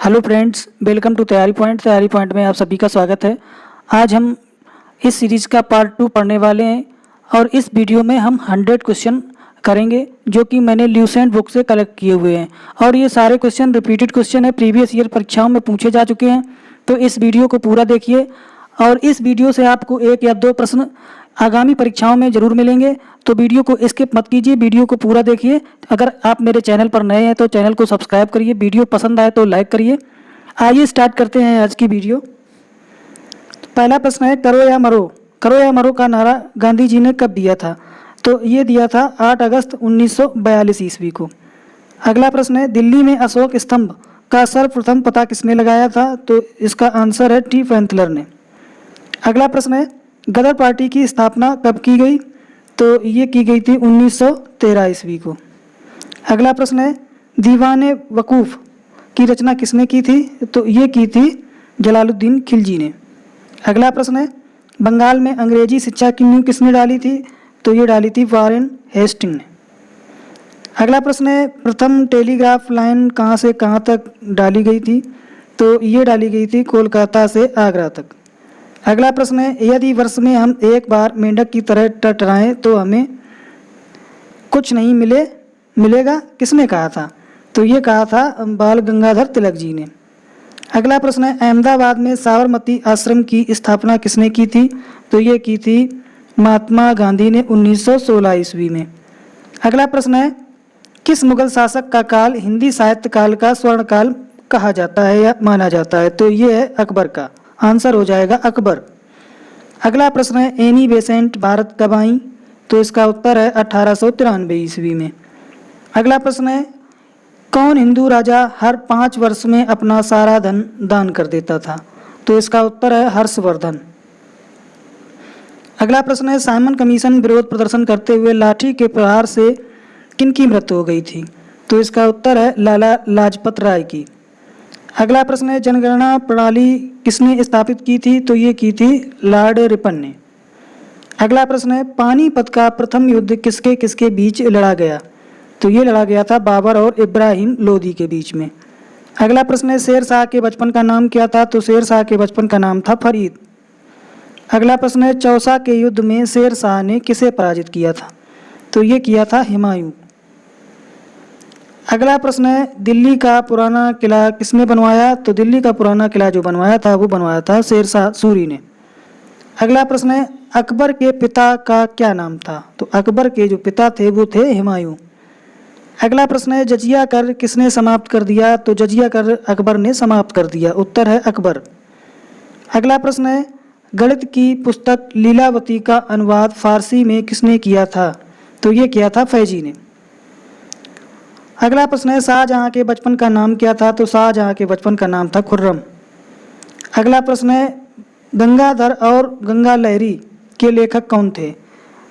Hello friends, welcome to तैयारी point में आप सभी का स्वागत है। आज हम इस सीरीज़ का पार्ट 2 पढ़ने वाले हैं और इस वीडियो में हम 100 क्वेश्चन करेंगे जो कि मैंने ल्यूसेंट बुक से कलेक्ट किए हुए हैं और ये सारे क्वेश्चन रिपीटेड क्वेश्चन है, प्रीवियस ईयर परीक्षाओं में पूछे जा चुके हैं। तो इस वीडियो को पूरा देखिए और इस वीडियो से आपको 1 या 2 प्रश्न आगामी परीक्षाओं में ज़रूर मिलेंगे। तो वीडियो को स्किप मत कीजिए, वीडियो को पूरा देखिए। अगर आप मेरे चैनल पर नए हैं तो चैनल को सब्सक्राइब करिए, वीडियो पसंद आए तो लाइक करिए। आइए स्टार्ट करते हैं आज की वीडियो। पहला प्रश्न है, करो या मरो। करो या मरो का नारा गांधी जी ने कब दिया था? तो ये दिया था 8 अगस्त 1942 ईस्वी को। अगला प्रश्न है, दिल्ली में अशोक स्तंभ का सर्वप्रथम पता किसने लगाया था? तो इसका आंसर है टी फैंतलर ने। अगला प्रश्न है, गदर पार्टी की स्थापना कब की गई? तो ये की गई थी 1913 ईस्वी को। अगला प्रश्न है, दीवाने वकूफ़ की रचना किसने की थी? तो ये की थी जलालुद्दीन खिलजी ने। अगला प्रश्न है, बंगाल में अंग्रेजी शिक्षा की नींव किसने डाली थी? तो ये डाली थी वॉरेन हेस्टिंग ने। अगला प्रश्न है, प्रथम टेलीग्राफ लाइन कहाँ से कहाँ तक डाली गई थी? तो ये डाली गई थी कोलकाता से आगरा तक। अगला प्रश्न है, यदि वर्ष में हम एक बार मेंढक की तरह टटराएं तो हमें कुछ नहीं मिलेगा, किसने कहा था? तो ये कहा था बाल गंगाधर तिलक जी ने। अगला प्रश्न है, अहमदाबाद में साबरमती आश्रम की स्थापना किसने की थी? तो ये की थी महात्मा गांधी ने 1916 ईस्वी में। अगला प्रश्न है, किस मुगल शासक का काल हिंदी साहित्य काल का स्वर्ण काल कहा जाता है या माना जाता है? तो ये है अकबर का। आंसर हो जाएगा अकबर। अगला प्रश्न है, एनी बेसेंट भारत कब आई? तो इसका उत्तर है 1893 ईस्वी में। अगला प्रश्न है, कौन हिंदू राजा हर 5 वर्ष में अपना सारा धन दान कर देता था? तो इसका उत्तर है हर्षवर्धन। अगला प्रश्न है, साइमन कमीशन विरोध प्रदर्शन करते हुए लाठी के प्रहार से किनकी मृत्यु हो गई थी? तो इसका उत्तर है लाला लाजपत राय की। अगला प्रश्न है, जनगणना प्रणाली किसने स्थापित की थी? तो ये की थी लॉर्ड रिपन ने। अगला प्रश्न है, पानीपत का प्रथम युद्ध किसके किसके बीच लड़ा गया? तो ये लड़ा गया था बाबर और इब्राहिम लोदी के बीच में। अगला प्रश्न है, शेर शाह के बचपन का नाम क्या था? तो शेर शाह के बचपन का नाम था फरीद। अगला प्रश्न है, चौसा के युद्ध में शेर शाह ने किसे पराजित किया था? तो ये किया था हुमायूं। अगला प्रश्न है, दिल्ली का पुराना किला किसने बनवाया? तो दिल्ली का पुराना किला जो बनवाया था वो बनवाया था शेर शाह सूरी ने। अगला प्रश्न है, अकबर के पिता का क्या नाम था? तो अकबर के जो पिता थे वो थे हुमायूं। अगला प्रश्न है, जजिया कर किसने समाप्त कर दिया? तो जजिया कर अकबर ने समाप्त कर दिया। उत्तर है अकबर। अगला प्रश्न है, गणित की पुस्तक लीलावती का अनुवाद फारसी में किसने किया था? तो ये किया था फैजी ने। अगला प्रश्न है, शाहजहां के बचपन का नाम क्या था? तो शाहजहां के बचपन का नाम था खुर्रम। अगला प्रश्न है, गंगाधर और गंगा लहरी के लेखक कौन थे?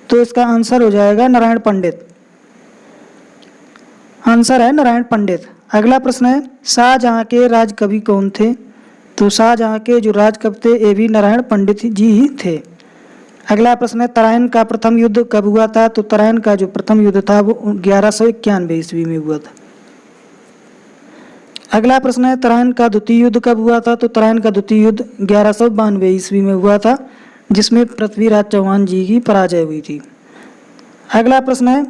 तो इसका आंसर हो जाएगा नारायण पंडित। आंसर है नारायण पंडित। अगला प्रश्न है, शाहजहां के राजकवि कौन थे? तो शाहजहां के जो राजकवि थे ये भी नारायण पंडित जी ही थे। अगला प्रश्न है, तराइन का प्रथम युद्ध कब हुआ था? तो तराइन का जो प्रथम युद्ध था वो 1191 ईस्वी में हुआ था। अगला प्रश्न है, तराइन का द्वितीय युद्ध कब हुआ था? तो तराइन का द्वितीय युद्ध 1192 ईस्वी में हुआ था, जिसमें पृथ्वीराज चौहान जी की पराजय हुई थी। अगला प्रश्न है,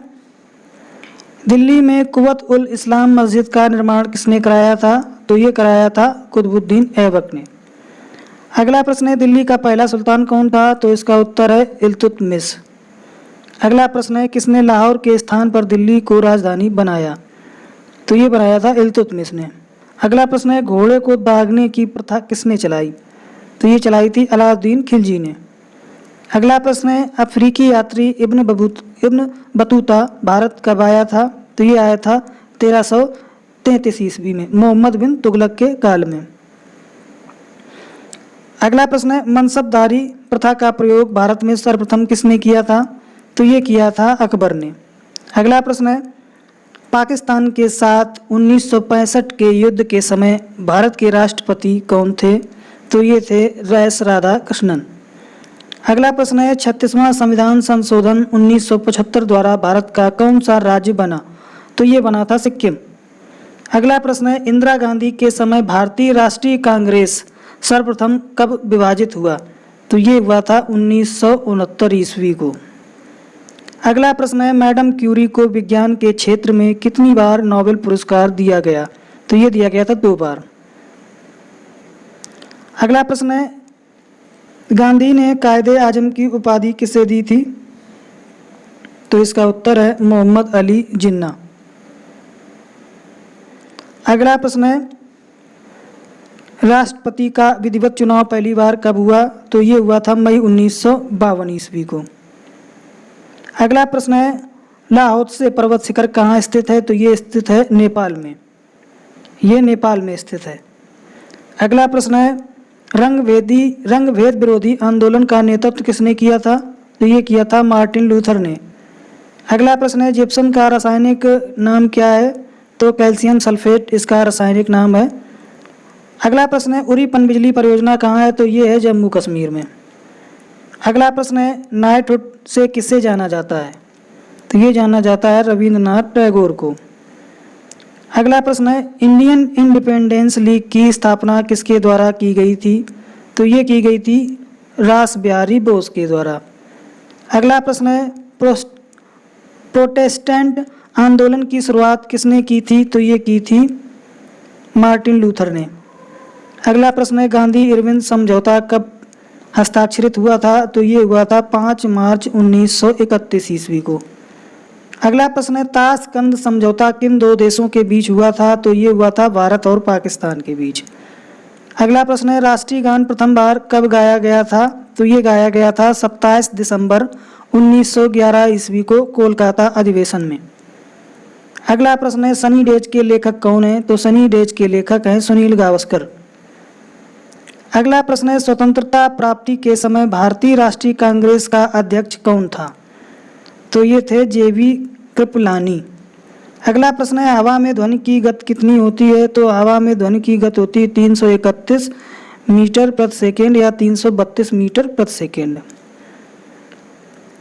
दिल्ली में कुव्वत उल इस्लाम मस्जिद का निर्माण किसने कराया था? तो ये कराया था कुतुबुद्दीन ऐबक ने। अगला प्रश्न है, दिल्ली का पहला सुल्तान कौन था? तो इसका उत्तर है इल्तुतमिश। अगला प्रश्न है, किसने लाहौर के स्थान पर दिल्ली को राजधानी बनाया? तो ये बनाया था इल्तुतमिश ने। अगला प्रश्न है, घोड़े को दागने की प्रथा किसने चलाई? तो ये चलाई थी अलाउद्दीन खिलजी ने। अगला प्रश्न है, अफ्रीकी यात्री इब्न बतूता भारत कब आया था? तो ये आया था 1333 ईस्वी में, मोहम्मद बिन तुगलक के काल में। अगला प्रश्न है, मनसबदारी प्रथा का प्रयोग भारत में सर्वप्रथम किसने किया था? तो ये किया था अकबर ने। अगला प्रश्न है, पाकिस्तान के साथ 1965 के युद्ध के समय भारत के राष्ट्रपति कौन थे? तो ये थे एस राधाकृष्णन। अगला प्रश्न है, 36वां संविधान संशोधन 1975 द्वारा भारत का कौन सा राज्य बना? तो ये बना था सिक्किम। अगला प्रश्न है, इंदिरा गांधी के समय भारतीय राष्ट्रीय कांग्रेस सर्वप्रथम कब विभाजित हुआ? तो ये हुआ था 1969 ईस्वी को। अगला प्रश्न है, मैडम क्यूरी को विज्ञान के क्षेत्र में कितनी बार नोबेल पुरस्कार दिया गया? तो ये दिया गया था 2 बार। अगला प्रश्न है, गांधी ने कायदे आजम की उपाधि किसे दी थी? तो इसका उत्तर है मोहम्मद अली जिन्ना। अगला प्रश्न है, राष्ट्रपति का विधिवत चुनाव पहली बार कब हुआ? तो ये हुआ था मई 1952 ईस्वी को। अगला प्रश्न है, लाओत्से पर्वत शिखर कहाँ स्थित है? तो ये स्थित है नेपाल में, ये नेपाल में स्थित है। अगला प्रश्न है, रंगभेद विरोधी आंदोलन का नेतृत्व किसने किया था? तो ये किया था मार्टिन लूथर ने। अगला प्रश्न है, जिप्सम का रासायनिक नाम क्या है? तो कैल्शियम सल्फेट इसका रासायनिक नाम है। अगला प्रश्न है, उरी पनबिजली परियोजना कहाँ है? तो ये है जम्मू कश्मीर में। अगला प्रश्न है, नाइटहुड से किसे जाना जाता है? तो ये जाना जाता है रविंद्रनाथ टैगोर को। अगला प्रश्न है, इंडियन इंडिपेंडेंस लीग की स्थापना किसके द्वारा की गई थी? तो ये की गई थी रास बिहारी बोस के द्वारा। अगला प्रश्न है, प्रोटेस्टेंट आंदोलन की शुरुआत किसने की थी? तो ये की थी मार्टिन लूथर ने। अगला प्रश्न है, गांधी इरविन समझौता कब हस्ताक्षरित हुआ था? तो ये हुआ था 5 मार्च 1931 ईस्वी को। अगला प्रश्न है, ताशकंद समझौता किन 2 देशों के बीच हुआ था? तो ये हुआ था भारत और पाकिस्तान के बीच। अगला प्रश्न है, राष्ट्रीय गान प्रथम बार कब गाया गया था? तो ये गाया गया था 27 दिसंबर 1911 ईस्वी को कोलकाता अधिवेशन में। अगला प्रश्न है, सनी डेज के लेखक कौन हैं? तो सनी डेज के लेखक हैं सुनील गावस्कर। अगला प्रश्न है, स्वतंत्रता प्राप्ति के समय भारतीय राष्ट्रीय कांग्रेस का अध्यक्ष कौन था? तो ये थे जेबी कृपलानी। अगला प्रश्न है, हवा में ध्वनि की गति कितनी होती है? तो हवा में ध्वनि की गति होती है 331 मीटर प्रति सेकेंड या 332 मीटर प्रति सेकेंड।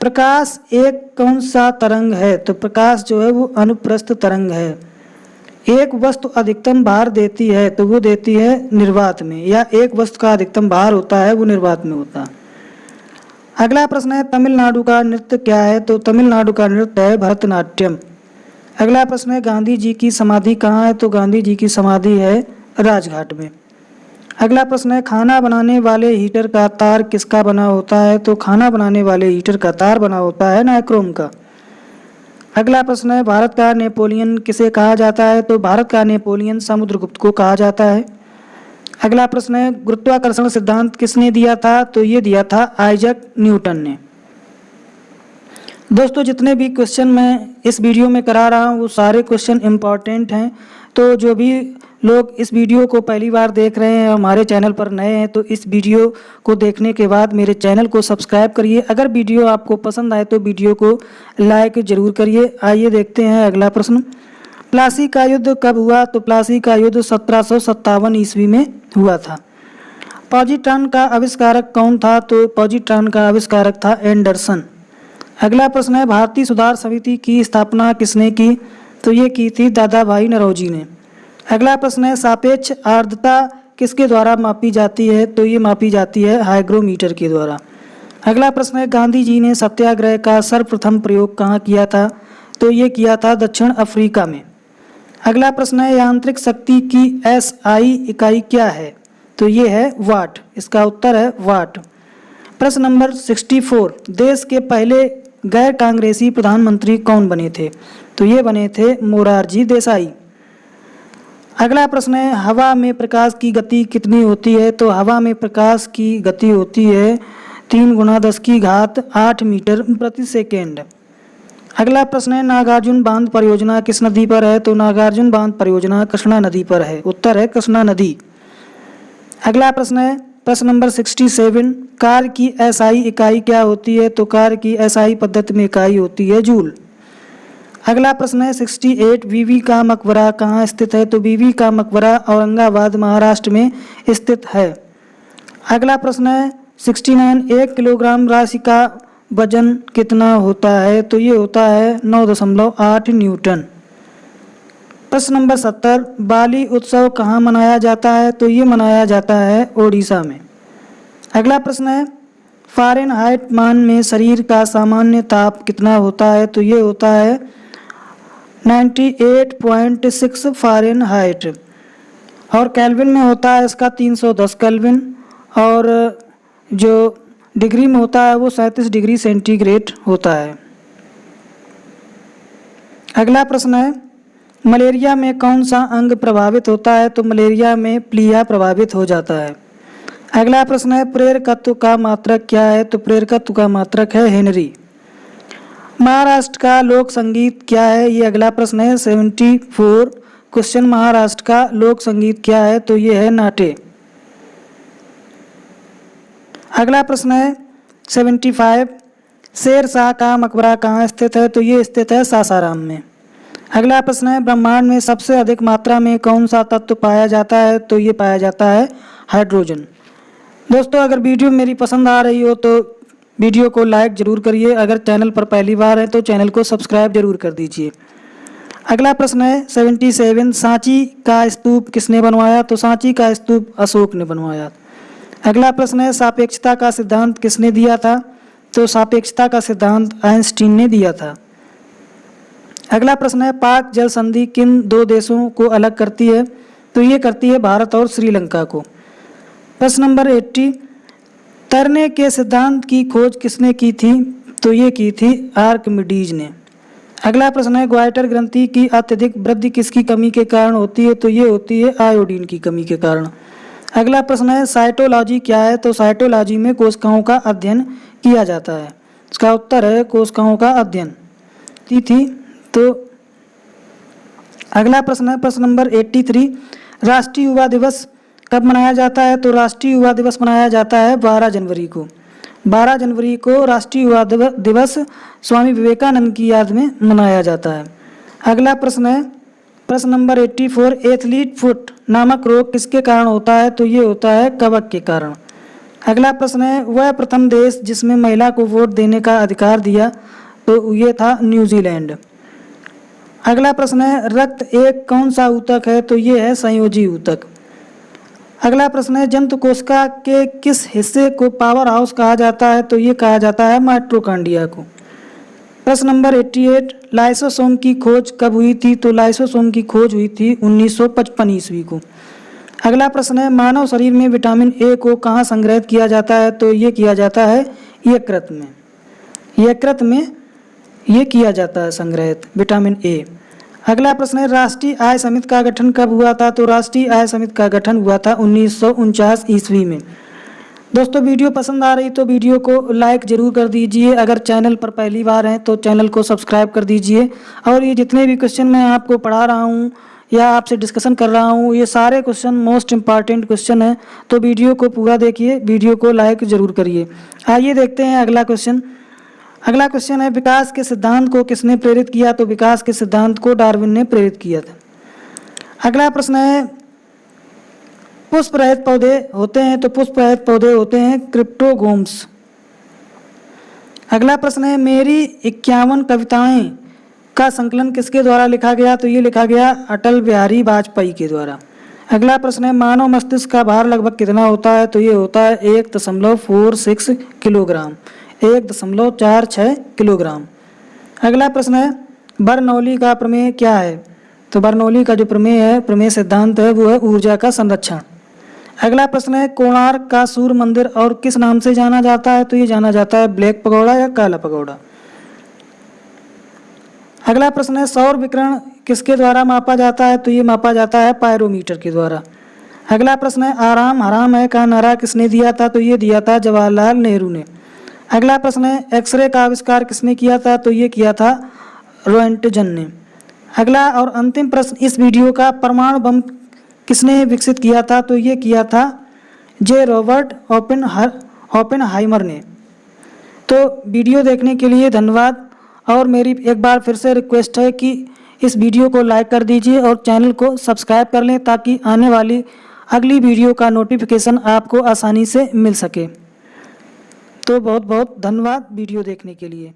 प्रकाश एक कौन सा तरंग है? तो प्रकाश जो है वो अनुप्रस्थ तरंग है। एक वस्तु अधिकतम भार देती है तो वो देती है निर्वात में, या एक वस्तु का अधिकतम भार होता है वो निर्वात में होता है। अगला प्रश्न है, तमिलनाडु का नृत्य क्या है? तो तमिलनाडु का नृत्य है भरतनाट्यम। अगला प्रश्न है, गांधी जी की समाधि कहाँ है? तो गांधी जी की समाधि है राजघाट में। अगला प्रश्न है, खाना बनाने वाले हीटर का तार किसका बना होता है? तो खाना बनाने वाले हीटर का तार बना होता है नाइक्रोम का। अगला प्रश्न है, भारत का नेपोलियन किसे कहा जाता है? तो भारत का नेपोलियन समुद्रगुप्त को कहा जाता है। अगला प्रश्न है, गुरुत्वाकर्षण सिद्धांत किसने दिया था? तो ये दिया था आइजैक न्यूटन ने। दोस्तों, जितने भी क्वेश्चन मैं इस वीडियो में करा रहा हूँ वो सारे क्वेश्चन इम्पॉर्टेंट हैं। तो जो भी लोग इस वीडियो को पहली बार देख रहे हैं, हमारे चैनल पर नए हैं, तो इस वीडियो को देखने के बाद मेरे चैनल को सब्सक्राइब करिए। अगर वीडियो आपको पसंद आए तो वीडियो को लाइक जरूर करिए। आइए देखते हैं अगला प्रश्न। प्लासी का युद्ध कब हुआ? तो प्लासी का युद्ध 1757 ईस्वी में हुआ था। पॉजिट्रॉन का आविष्कारक कौन था? तो पॉजिट्रॉन का आविष्कारक था एंडरसन। अगला प्रश्न है, भारतीय सुधार समिति की स्थापना किसने की? तो ये की थी दादा भाई नौरोजी ने। अगला प्रश्न है, सापेक्ष आर्द्रता किसके द्वारा मापी जाती है? तो ये मापी जाती है हाइग्रोमीटर के द्वारा। अगला प्रश्न है, गांधी जी ने सत्याग्रह का सर्वप्रथम प्रयोग कहाँ किया था? तो ये किया था दक्षिण अफ्रीका में। अगला प्रश्न है, यांत्रिक शक्ति की SI इकाई क्या है? तो ये है वाट। इसका उत्तर है वाट। प्रश्न नंबर 64, देश के पहले गैर कांग्रेसी प्रधानमंत्री कौन बने थे? तो ये बने थे मोरारजी देसाई। अगला प्रश्न है, हवा में प्रकाश की गति कितनी होती है? तो हवा में प्रकाश की गति होती है 3 × 10⁸ मीटर प्रति सेकेंड। अगला प्रश्न है, नागार्जुन बांध परियोजना किस नदी पर है? तो नागार्जुन बांध परियोजना कृष्णा नदी पर है। उत्तर है कृष्णा नदी। अगला प्रश्न है, प्रश्न नंबर 67, कार्य की SI इकाई क्या होती है? तो कार्य की SI पद्धति में इकाई होती है जूल। अगला प्रश्न है 68, बीवी का मकबरा कहाँ स्थित है? तो बीवी का मकबरा औरंगाबाद महाराष्ट्र में स्थित है। अगला प्रश्न है 69, 1 किलोग्राम राशि का वजन कितना होता है? तो ये होता है 9.8 न्यूटन। प्रश्न नंबर 70, बाली उत्सव कहाँ मनाया जाता है? तो ये मनाया जाता है ओडिशा में। अगला प्रश्न है, फ़ारेनहाइट मान में शरीर का सामान्य ताप कितना होता है? तो ये होता है 98.6 फ़ारेनहाइट, और केल्विन में होता है इसका 310 केल्विन, और जो डिग्री में होता है वो 37 डिग्री सेंटीग्रेड होता है। अगला प्रश्न है, मलेरिया में कौन सा अंग प्रभावित होता है? तो मलेरिया में प्लीहा प्रभावित हो जाता है। अगला प्रश्न है, प्रेरकत्व का मात्रक क्या है? तो प्रेरकत्व का मात्रक है हेनरी। महाराष्ट्र का लोक संगीत क्या है? ये अगला प्रश्न है 74 क्वेश्चन। महाराष्ट्र का लोक संगीत क्या है? तो ये है नाट्य। अगला प्रश्न है 75, शेर शाह का मकबरा कहाँ स्थित है? तो ये स्थित है सासाराम में। अगला प्रश्न है, ब्रह्मांड में सबसे अधिक मात्रा में कौन सा तत्व पाया जाता है? तो ये पाया जाता है हाइड्रोजन। दोस्तों, अगर वीडियो मेरी पसंद आ रही हो तो वीडियो को लाइक ज़रूर करिए। अगर चैनल पर पहली बार है तो चैनल को सब्सक्राइब जरूर कर दीजिए। अगला प्रश्न है 77, सांची का स्तूप किसने बनवाया? तो सांची का स्तूप अशोक ने बनवाया। अगला प्रश्न है, सापेक्षता का सिद्धांत किसने दिया था? तो सापेक्षता का सिद्धांत आइंस्टीन ने दिया था। अगला प्रश्न है, पाक जल संधि किन दो देशों को अलग करती है? तो ये करती है भारत और श्रीलंका को। प्रश्न नंबर 80, तैरने के सिद्धांत की खोज किसने की थी? तो ये की थी आर्किमिडीज ने। अगला प्रश्न है, ग्वाइटर ग्रंथि की अत्यधिक वृद्धि किसकी कमी के कारण होती है? तो ये होती है आयोडीन की कमी के कारण। अगला प्रश्न है, साइटोलॉजी क्या है? तो साइटोलॉजी में कोशिकाओं का अध्ययन किया जाता है। इसका उत्तर है कोशिकाओं का अध्ययन। थी तो अगला प्रश्न है, प्रश्न नंबर 83, राष्ट्रीय युवा दिवस कब मनाया जाता है? तो राष्ट्रीय युवा दिवस मनाया जाता है 12 जनवरी को। 12 जनवरी को राष्ट्रीय युवा दिवस स्वामी विवेकानंद की याद में मनाया जाता है। अगला प्रश्न है, प्रश्न नंबर 84, एथलीट फुट नामक रोग किसके कारण होता है? तो ये होता है कवक के कारण। अगला प्रश्न है, वह प्रथम देश जिसमें महिला को वोट देने का अधिकार दिया? तो ये था न्यूजीलैंड। अगला प्रश्न है, रक्त एक कौन सा ऊतक है? तो ये है संयोजी ऊतक। अगला प्रश्न है, जंतु कोशिका के किस हिस्से को पावर हाउस कहा जाता है? तो ये कहा जाता है माइटोकॉन्ड्रिया को। प्रश्न नंबर 88, लाइसोसोम की खोज कब हुई थी? तो लाइसोसोम की खोज हुई थी 1955 ईस्वी को। अगला प्रश्न है, मानव शरीर में विटामिन ए को कहाँ संग्रहित किया जाता है? तो ये किया जाता है यकृत में। यकृत में ये किया जाता है संग्रहित विटामिन ए। अगला प्रश्न है, राष्ट्रीय आय समिति का गठन कब हुआ था? तो राष्ट्रीय आय समिति का गठन हुआ था 1949 ईस्वी में। दोस्तों, वीडियो पसंद आ रही तो वीडियो को लाइक जरूर कर दीजिए। अगर चैनल पर पहली बार हैं तो चैनल को सब्सक्राइब कर दीजिए। और ये जितने भी क्वेश्चन मैं आपको पढ़ा रहा हूँ या आपसे डिस्कशन कर रहा हूँ, ये सारे क्वेश्चन मोस्ट इम्पॉर्टेंट क्वेश्चन हैं, तो वीडियो को पूरा देखिए, वीडियो को लाइक जरूर करिए। आइए देखते हैं अगला क्वेश्चन। अगला क्वेश्चन है, विकास के सिद्धांत को किसने प्रेरित किया? तो विकास के सिद्धांत को डार्विन ने प्रेरित किया था। अगला प्रश्न है, पुष्प रहित पौधे होते हैं? तो पुष्प रहित पौधे होते हैं क्रिप्टोगोम्स। अगला प्रश्न है, मेरी 51 कविताएं का संकलन किसके द्वारा लिखा गया? तो ये लिखा गया अटल बिहारी वाजपेयी के द्वारा। अगला प्रश्न है, मानव मस्तिष्क का भार लगभग कितना होता है? तो ये होता है 1.46 किलोग्राम, 1.46 किलोग्राम। अगला प्रश्न है, बर्नौली का प्रमेय क्या है? तो बर्नौली का जो प्रमेय है, प्रमेय सिद्धांत है, वो है ऊर्जा का संरक्षण। अगला प्रश्न है, कोणार्क का सूर्य मंदिर और किस नाम से जाना जाता है? तो ये जाना जाता है ब्लैक पगोड़ा या काला पगोड़ा। अगला प्रश्न है, सौर विकिरण किसके द्वारा मापा जाता है? तो ये मापा जाता है पायरोमीटर के द्वारा। अगला प्रश्न है, आराम हराम है का नारा किसने दिया था? तो ये दिया था जवाहरलाल नेहरू ने। अगला प्रश्न है, एक्सरे का आविष्कार किसने किया था? तो ये किया था रोएंटजन ने। अगला और अंतिम प्रश्न इस वीडियो का, परमाणु बम किसने विकसित किया था? तो ये किया था जे रॉबर्ट ओपेनहाइमर ने। तो वीडियो देखने के लिए धन्यवाद। और मेरी एक बार फिर से रिक्वेस्ट है कि इस वीडियो को लाइक कर दीजिए और चैनल को सब्सक्राइब कर लें, ताकि आने वाली अगली वीडियो का नोटिफिकेशन आपको आसानी से मिल सके। तो बहुत बहुत धन्यवाद वीडियो देखने के लिए।